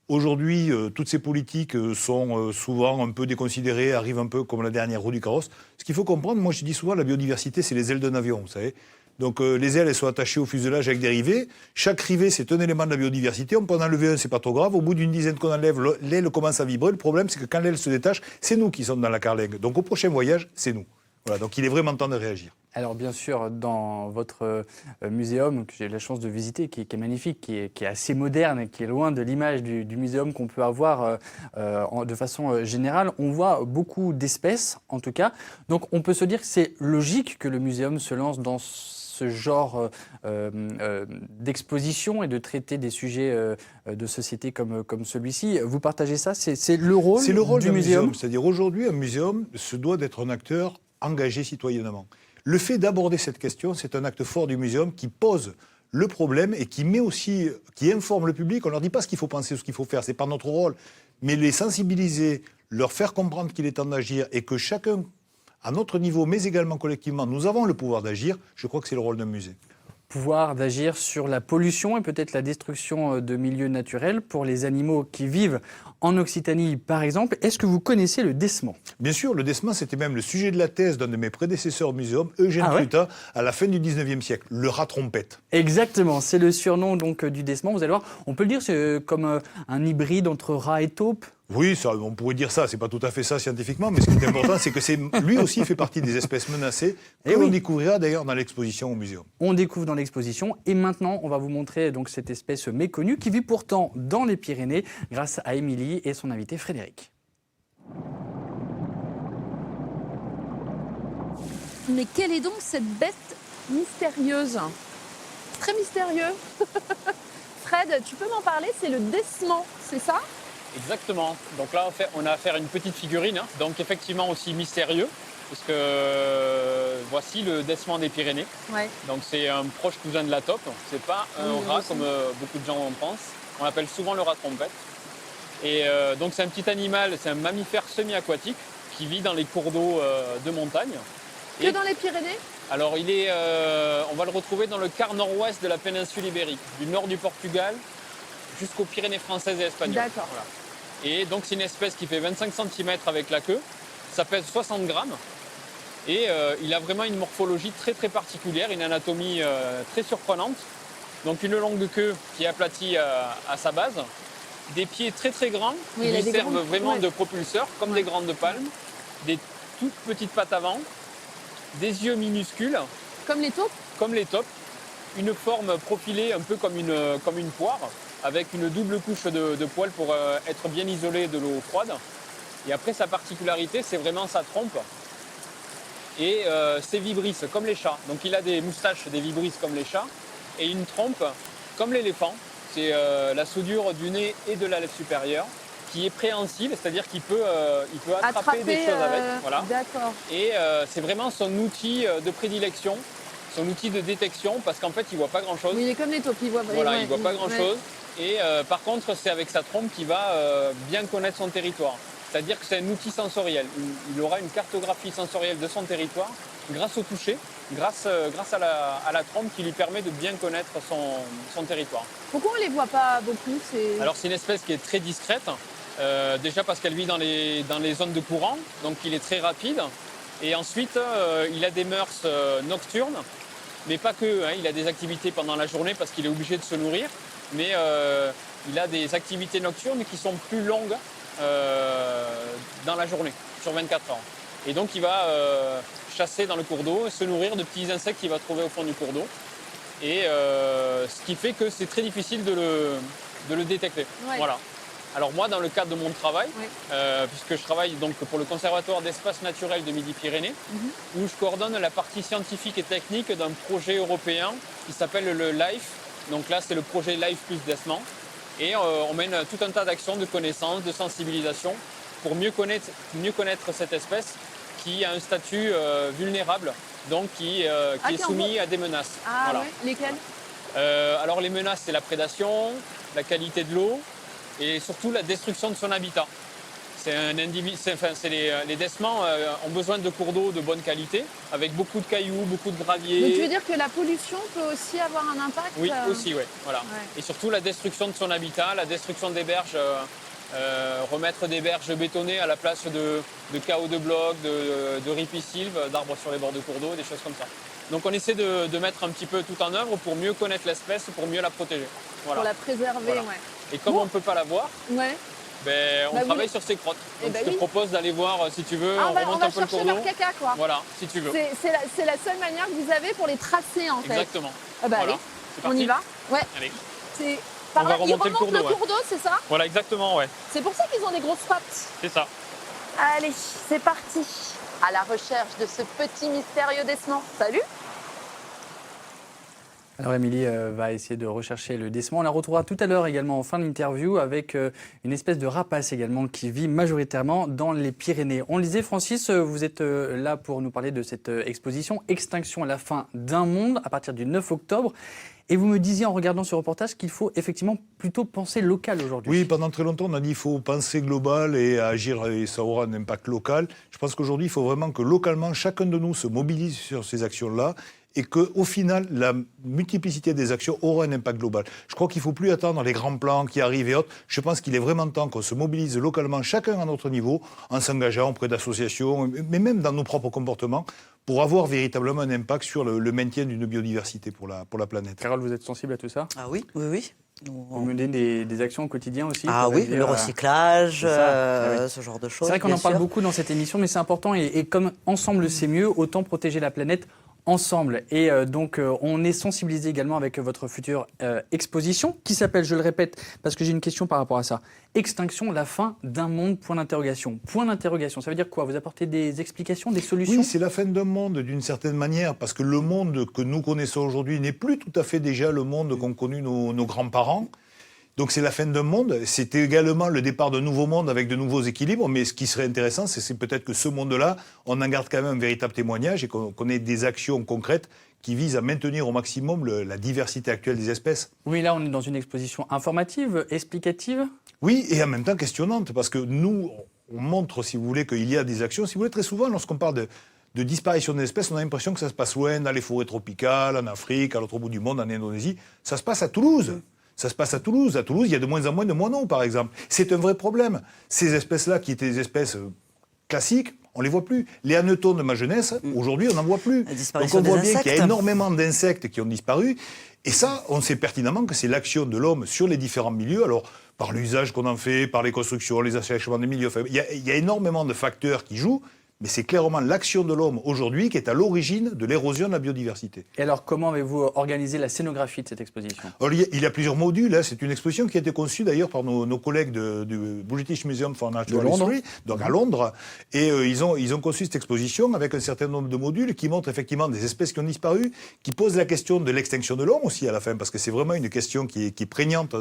Aujourd'hui, toutes ces politiques sont souvent un peu déconsidérées, arrivent un peu comme la dernière roue du carrosse. Ce qu'il faut comprendre, moi je dis souvent, la biodiversité, c'est les ailes d'un avion, vous savez. Donc les ailes, elles sont attachées au fuselage avec des rivets. Chaque rivet, c'est un élément de la biodiversité. On peut en enlever un, c'est pas trop grave. Au bout d'une dizaine qu'on enlève, l'aile commence à vibrer. Le problème, c'est que quand l'aile se détache, c'est nous qui sommes dans la carlingue. Donc au prochain voyage, c'est nous. Voilà, donc il est vraiment temps de réagir. Alors bien sûr, dans votre muséum, que j'ai eu la chance de visiter, qui est magnifique, qui est assez moderne et qui est loin de l'image du muséum qu'on peut avoir de façon générale, on voit beaucoup d'espèces en tout cas. Donc on peut se dire que c'est logique que le muséum se lance dans ce genre d'exposition et de traiter des sujets de société comme celui-ci. Vous partagez ça? C'est le rôle du muséum? C'est le rôle du muséum. C'est-à-dire aujourd'hui, un muséum se doit d'être un acteur engagé citoyennement. Le fait d'aborder cette question, c'est un acte fort du muséum qui pose le problème et qui informe le public. On ne leur dit pas ce qu'il faut penser ou ce qu'il faut faire, ce n'est pas notre rôle. Mais les sensibiliser, leur faire comprendre qu'il est temps d'agir et que chacun à notre niveau, mais également collectivement, nous avons le pouvoir d'agir, je crois que c'est le rôle d'un musée. Pouvoir d'agir sur la pollution et peut-être la destruction de milieux naturels pour les animaux qui vivent en Occitanie, par exemple. Est-ce que vous connaissez le dessement? Bien sûr, le dessement, c'était même le sujet de la thèse d'un de mes prédécesseurs au muséum, Eugène Clutat, à la fin du 19e siècle, le rat trompette. Exactement, c'est le surnom donc, du dessement. Vous allez voir, on peut le dire, c'est comme un hybride entre rat et taupe. Oui, ça, on pourrait dire ça, c'est pas tout à fait ça scientifiquement, mais ce qui est important, c'est que lui aussi fait partie des espèces menacées, que l'on découvrira d'ailleurs dans l'exposition au muséum. On découvre dans l'exposition, et maintenant, on va vous montrer donc cette espèce méconnue qui vit pourtant dans les Pyrénées, grâce à Émilie et son invité Frédéric. Mais quelle est donc cette bête mystérieuse? Très mystérieux. Fred, tu peux m'en parler? C'est le dessement, c'est ça? Exactement. Donc là, on a affaire à une petite figurine, donc effectivement aussi mystérieux, puisque voici le dessement des Pyrénées. Ouais. Donc c'est un proche cousin de la taupe. C'est pas un rat comme beaucoup de gens en pensent. On l'appelle souvent le rat trompette. Et donc c'est un petit animal, c'est un mammifère semi-aquatique qui vit dans les cours d'eau de montagne. Que dans les Pyrénées? Alors on va le retrouver dans le quart nord-ouest de la péninsule ibérique, du nord du Portugal jusqu'aux Pyrénées françaises et espagnoles. D'accord. Voilà. Et donc c'est une espèce qui fait 25 cm avec la queue, ça pèse 60 grammes et il a vraiment une morphologie très très particulière, une anatomie très surprenante. Donc une longue queue qui est aplatie à sa base, des pieds très très grands qui lui servent vraiment de propulseurs comme des grandes palmes, des toutes petites pattes avant, des yeux minuscules. Comme les taupes? Comme les taupes, une forme profilée un peu comme une poire, avec une double couche de poils pour être bien isolé de l'eau froide. Et après, sa particularité, c'est vraiment sa trompe et ses vibrisses, comme les chats. Donc il a des moustaches, des vibrisses comme les chats, et une trompe comme l'éléphant. C'est la soudure du nez et de la lèvre supérieure, qui est préhensile, c'est-à-dire qu'il peut attraper des choses avec. Voilà. D'accord. Et c'est vraiment son outil de prédilection, son outil de détection, parce qu'en fait, il ne voit pas grand-chose. Oui, il est comme les taupes, il voit, voilà, il voit pas grand-chose. Et par contre, c'est avec sa trompe qu'il va bien connaître son territoire. C'est-à-dire que c'est un outil sensoriel. Il aura une cartographie sensorielle de son territoire grâce au toucher, grâce à la trompe qui lui permet de bien connaître son territoire. Pourquoi on ne les voit pas beaucoup? Alors c'est une espèce qui est très discrète, déjà parce qu'elle vit dans les zones de courant, donc il est très rapide. Et ensuite, il a des mœurs nocturnes, mais pas que. Hein, il a des activités pendant la journée parce qu'il est obligé de se nourrir, mais il a des activités nocturnes qui sont plus longues dans la journée, sur 24 heures. Et donc il va chasser dans le cours d'eau, se nourrir de petits insectes qu'il va trouver au fond du cours d'eau. Et ce qui fait que c'est très difficile de le détecter. Ouais. Voilà. Alors moi, dans le cadre de mon travail, puisque je travaille donc pour le Conservatoire d'espaces naturels de Midi-Pyrénées, où je coordonne la partie scientifique et technique d'un projet européen qui s'appelle le LIFE. Donc là, c'est le projet LIFE plus Dessement. Et on mène tout un tas d'actions de connaissances, de sensibilisation pour mieux connaître cette espèce qui a un statut vulnérable, donc qui est soumis à des menaces. Ah voilà. ouais. Lesquelles? Alors les menaces, c'est la prédation, la qualité de l'eau et surtout la destruction de son habitat. Les dessements ont besoin de cours d'eau de bonne qualité, avec beaucoup de cailloux, beaucoup de graviers. Donc tu veux dire que la pollution peut aussi avoir un impact? Oui, aussi, oui. Voilà. Ouais. Et surtout la destruction de son habitat, la destruction des berges, remettre des berges bétonnées à la place de caots de blocs, de ripisylves, d'arbres sur les bords de cours d'eau, des choses comme ça. Donc on essaie de mettre un petit peu tout en œuvre pour mieux connaître l'espèce, pour mieux la protéger. Voilà. Pour la préserver, voilà. ouais. Et comme on ne peut pas la voir, on travaille sur ses crottes. Donc je te propose d'aller voir, si tu veux, on remonte un peu le cours d'eau. On va chercher leur caca, quoi. Voilà, si tu veux. C'est la seule manière que vous avez pour les tracer, en fait. Exactement. Ah bah voilà. allez, on y va. Ouais. Allez. On va remonter le cours d'eau, c'est ça? Voilà, exactement, ouais. C'est pour ça qu'ils ont des grosses pattes. C'est ça. Allez, c'est parti. À la recherche de ce petit mystérieux dessement. Salut! Alors Émilie va essayer de rechercher le décement. On la retrouvera tout à l'heure également en fin d'interview avec une espèce de rapace également qui vit majoritairement dans les Pyrénées. On le disait, Francis, vous êtes là pour nous parler de cette exposition « Extinction à la fin d'un monde » à partir du 9 octobre. Et vous me disiez en regardant ce reportage qu'il faut effectivement plutôt penser local aujourd'hui. Oui, pendant très longtemps, on a dit qu'il faut penser global et agir et ça aura un impact local. Je pense qu'aujourd'hui, il faut vraiment que localement, chacun de nous se mobilise sur ces actions-là et qu'au final, la multiplicité des actions aura un impact global. Je crois qu'il ne faut plus attendre les grands plans qui arrivent et autres. Je pense qu'il est vraiment temps qu'on se mobilise localement, chacun à notre niveau, en s'engageant auprès d'associations, mais même dans nos propres comportements, pour avoir véritablement un impact sur le maintien d'une biodiversité pour la planète. Carole, vous êtes sensible à tout ça ? Ah oui, oui, oui. Vous menez des actions au quotidien aussi ? Ah oui, le recyclage, oui. ce genre de choses. C'est vrai qu'on en parle beaucoup dans cette émission, mais c'est important. Et comme ensemble c'est mieux, autant protéger la planète ensemble. Et donc, on est sensibilisé également avec votre future exposition, qui s'appelle, je le répète, parce que j'ai une question par rapport à ça, Extinction, la fin d'un monde, point d'interrogation. Point d'interrogation, ça veut dire quoi ? Vous apportez des explications, des solutions ? Oui, c'est la fin d'un monde d'une certaine manière, parce que le monde que nous connaissons aujourd'hui n'est plus tout à fait déjà le monde qu'ont connu nos grands-parents. Donc c'est la fin d'un monde, c'est également le départ d'un nouveau monde avec de nouveaux équilibres, mais ce qui serait intéressant, c'est peut-être que ce monde-là, on en garde quand même un véritable témoignage et qu'on ait des actions concrètes qui visent à maintenir au maximum la diversité actuelle des espèces. Oui, là on est dans une exposition informative, explicative. Oui, et en même temps questionnante, parce que nous, on montre, si vous voulez, qu'il y a des actions. Si vous voulez, très souvent, lorsqu'on parle de disparition des espèces, on a l'impression que ça se passe loin, dans les forêts tropicales, en Afrique, à l'autre bout du monde, en Indonésie. Ça se passe à Toulouse. Ça se passe à Toulouse. À Toulouse, il y a de moins en moins de moineaux, par exemple. C'est un vrai problème. Ces espèces-là, qui étaient des espèces classiques, on ne les voit plus. Les hannetons de ma jeunesse, aujourd'hui, on n'en voit plus. Donc on voit bien qu'il y a énormément d'insectes qui ont disparu. Et ça, on sait pertinemment que c'est l'action de l'homme sur les différents milieux. Alors, par l'usage qu'on en fait, par les constructions, les assèchements des milieux. Enfin, il y a énormément de facteurs qui jouent. Mais c'est clairement l'action de l'homme aujourd'hui qui est à l'origine de l'érosion de la biodiversité. Et alors, comment avez-vous organisé la scénographie de cette exposition ? Alors, il y a plusieurs modules. Hein. C'est une exposition qui a été conçue d'ailleurs par nos collègues du British Museum for Natural History, donc à Londres. Et ils ont conçu cette exposition avec un certain nombre de modules qui montrent effectivement des espèces qui ont disparu, qui posent la question de l'extinction de l'homme aussi à la fin, parce que c'est vraiment une question qui est prégnante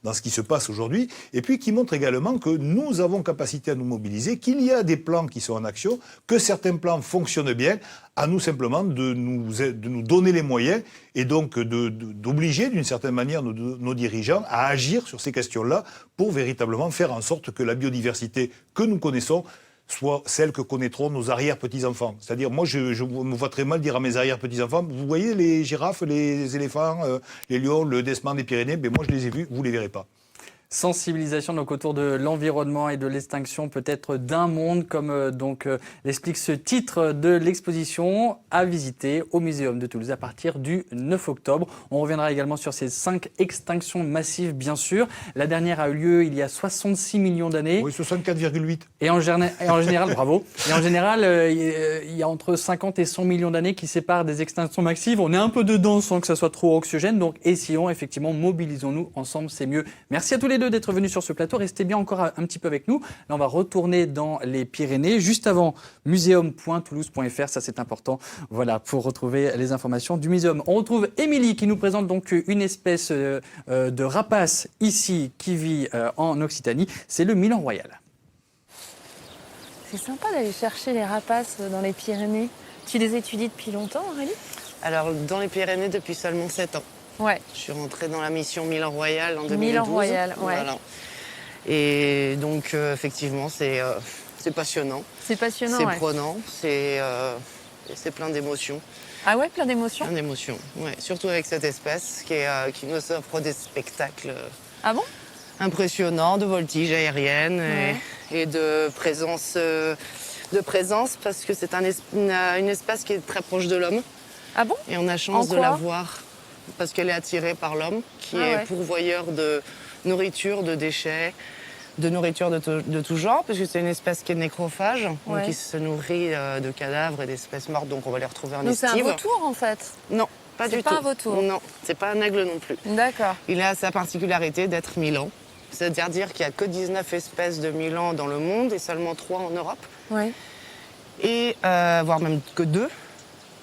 dans ce qui se passe aujourd'hui. Et puis qui montre également que nous avons capacité à nous mobiliser, qu'il y a des plans qui sont en action, que certains plans fonctionnent bien, à nous simplement de nous donner les moyens et donc d'obliger d'une certaine manière nos dirigeants à agir sur ces questions-là pour véritablement faire en sorte que la biodiversité que nous connaissons soit celle que connaîtront nos arrière-petits-enfants. C'est-à-dire, moi, je me vois très mal dire à mes arrière-petits-enfants, vous voyez les girafes, les éléphants, les lions, le décement des Pyrénées, ben moi je les ai vus, vous ne les verrez pas. Sensibilisation donc autour de l'environnement et de l'extinction peut-être d'un monde, comme l'explique ce titre de l'exposition à visiter au Muséum de Toulouse à partir du 9 octobre. On reviendra également sur ces 5 extinctions massives, bien sûr. La dernière a eu lieu il y a 66 millions d'années. Oui, 64,8. Et en général, bravo. Et en général, il y a entre 50 et 100 millions d'années qui séparent des extinctions massives. On est un peu dedans sans que ça soit trop anxiogène. Donc, essayons effectivement, mobilisons-nous ensemble, c'est mieux. Merci à tous les deux d'être venus sur ce plateau. Restez bien encore un petit peu avec nous. Là, on va retourner dans les Pyrénées. Juste avant, museum.toulouse.fr, ça c'est important. Voilà, pour retrouver les informations du muséum. On retrouve Émilie qui nous présente donc une espèce de rapace ici qui vit en Occitanie. C'est le Milan Royal. C'est sympa d'aller chercher les rapaces dans les Pyrénées. Tu les étudies depuis longtemps, Aurélie ? Alors, dans les Pyrénées, depuis seulement 7 ans. Ouais. Je suis rentrée dans la mission Milan Royal en 2012. Milan Royal, ouais. Voilà. Et donc, effectivement, c'est passionnant. C'est passionnant, c'est ouais. prenant, c'est plein d'émotions. Ah ouais, plein d'émotions ? Plein d'émotions, ouais. Surtout avec cette espèce qui nous offre des spectacles impressionnants de voltige aérienne et de présence parce que c'est une espèce qui est très proche de l'homme. Ah bon ? Et on a chance de la voir parce qu'elle est attirée par l'homme qui est pourvoyeur de nourriture, de déchets, de nourriture de tout genre, parce que c'est une espèce qui est nécrophage, donc qui se nourrit de cadavres et d'espèces mortes, donc on va les retrouver en estive. Donc c'est un vautour en fait ? Non, pas du tout. C'est pas un vautour ? Non, c'est pas un aigle non plus. D'accord. Il a sa particularité d'être Milan, c'est-à-dire qu'il n'y a que 19 espèces de Milan dans le monde et seulement 3 en Europe. Ouais. Et voire même que 2.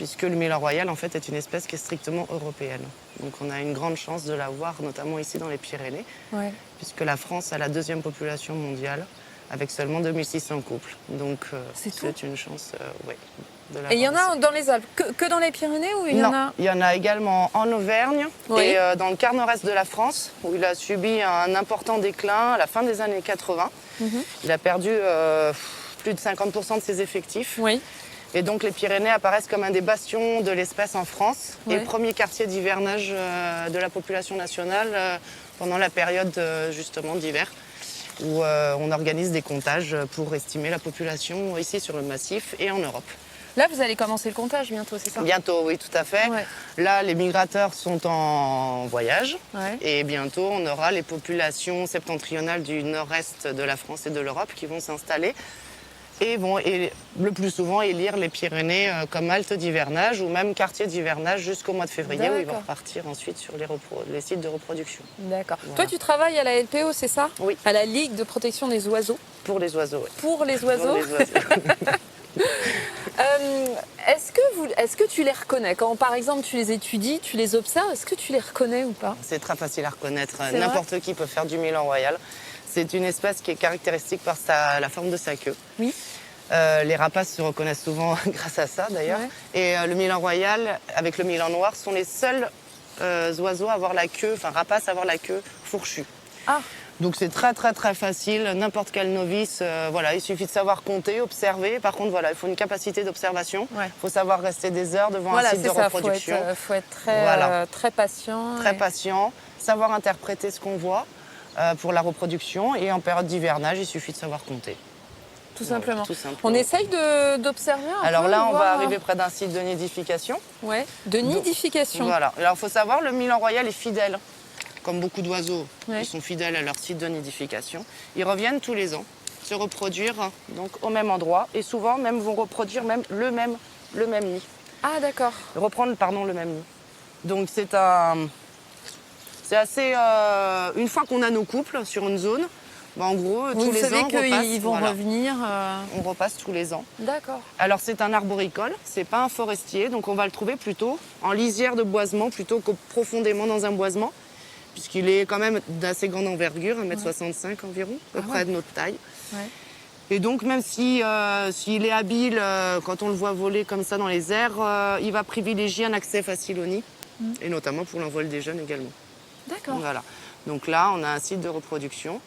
puisque le Milan royal en fait est une espèce qui est strictement européenne. Donc on a une grande chance de l'avoir, notamment ici dans les Pyrénées, puisque la France a la 2e population mondiale, avec seulement 2600 couples. Donc c'est une chance, de l'avoir. Et il y en a dans les Alpes, que dans les Pyrénées ou il y en a? Il y en a également en Auvergne et dans le quart nord-est de la France, où il a subi un important déclin à la fin des années 80. Il a perdu plus de 50% de ses effectifs. Et donc les Pyrénées apparaissent comme un des bastions de l'espèce en France et le premier quartier d'hivernage de la population nationale pendant la période justement d'hiver, où on organise des comptages pour estimer la population ici sur le massif et en Europe. Là, vous allez commencer le comptage bientôt, c'est ça? Bientôt, oui, tout à fait. Là, les migrateurs sont en voyage et bientôt, on aura les populations septentrionales du nord-est de la France et de l'Europe qui vont s'installer et vont le plus souvent élire les Pyrénées comme halte d'hivernage ou même quartier d'hivernage jusqu'au mois de février où ils vont repartir ensuite sur les sites de reproduction. D'accord. Voilà. Toi, tu travailles à la LPO, c'est ça? Oui. À la Ligue de protection des oiseaux? Pour les oiseaux, oui. Pour les oiseaux? Pour les oiseaux. Est-ce que tu les reconnais? Quand, par exemple, tu les étudies, tu les observes, est-ce que tu les reconnais ou pas? C'est très facile à reconnaître. N'importe qui peut faire du Milan royal. C'est une espèce qui est caractéristique par la forme de sa queue. Oui. Les rapaces se reconnaissent souvent grâce à ça, d'ailleurs. Et le Milan royal, avec le Milan noir, sont les seuls oiseaux à avoir la queue, rapaces à avoir la queue fourchue. Ah. Donc c'est très très très facile, n'importe quel novice, il suffit de savoir compter, observer. Par contre, il faut une capacité d'observation, il faut savoir rester des heures devant un site de reproduction. Il faut être très patient. Très patient, savoir interpréter ce qu'on voit pour la reproduction. Et en période d'hivernage, il suffit de savoir compter. Tout simplement. On essaye d'observer un peu. Alors là, on va arriver près d'un site de nidification. De nidification. Voilà. Alors il faut savoir, le Milan royal est fidèle. Comme beaucoup d'oiseaux, ils sont fidèles à leur site de nidification. Ils reviennent tous les ans se reproduire donc, au même endroit et souvent même vont reproduire même le même nid. Ah d'accord. Reprendre le même nid. Donc c'est assez... une fois qu'on a nos couples sur une zone, en gros, tous les ans, vous savez qu'ils vont revenir On repasse tous les ans. D'accord. Alors c'est un arboricole, c'est pas un forestier, donc on va le trouver plutôt en lisière de boisement plutôt que profondément dans un boisement, puisqu'il est quand même d'assez grande envergure, 1,65 m environ, à peu près de notre taille. Et donc même s'il est habile, quand on le voit voler comme ça dans les airs, il va privilégier un accès facile au nid, et notamment pour l'envol des jeunes également. D'accord. Voilà. Donc là, on a un site de reproduction.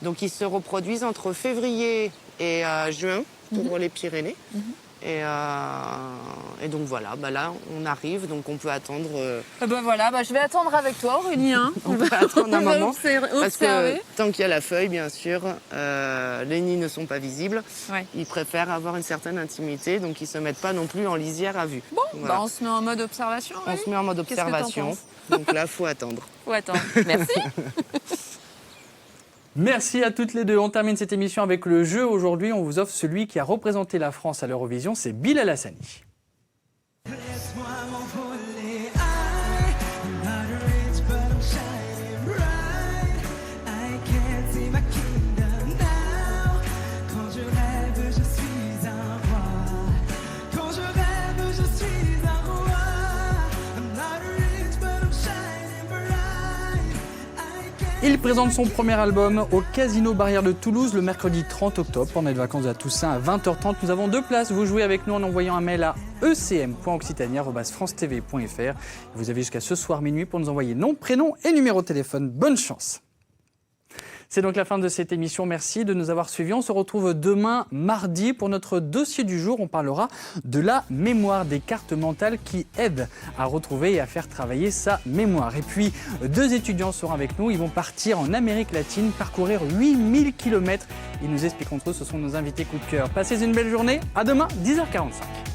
Donc ils se reproduisent entre février et juin pour les Pyrénées. Et donc voilà, là on arrive, donc on peut attendre... je vais attendre avec toi Aurélie. On peut attendre un moment, parce observer. que tant qu'il y a la feuille, bien sûr, les nids ne sont pas visibles. Ils préfèrent avoir une certaine intimité, donc ils ne se mettent pas non plus en lisière à vue. Bon, on se met en mode observation. On se met en mode observation, donc là, il faut attendre. Faut attendre, merci. Merci à toutes les deux. On termine cette émission avec le jeu. Aujourd'hui, on vous offre celui qui a représenté la France à l'Eurovision, c'est Bilal Hassani. Il présente son premier album au Casino Barrière de Toulouse le mercredi 30 octobre pendant les vacances de la Toussaint à 20h30. Nous avons 2 places. Vous jouez avec nous en envoyant un mail à ecm.occitanie@francetv.fr. Vous avez jusqu'à ce soir minuit pour nous envoyer nom, prénom et numéro de téléphone. Bonne chance. C'est donc la fin de cette émission. Merci de nous avoir suivis. On se retrouve demain, mardi, pour notre dossier du jour. On parlera de la mémoire, des cartes mentales qui aident à retrouver et à faire travailler sa mémoire. Et puis, 2 étudiants seront avec nous. Ils vont partir en Amérique latine, parcourir 8000 km. Ils nous expliqueront tout. Ce sont nos invités coup de cœur. Passez une belle journée. À demain, 10h45.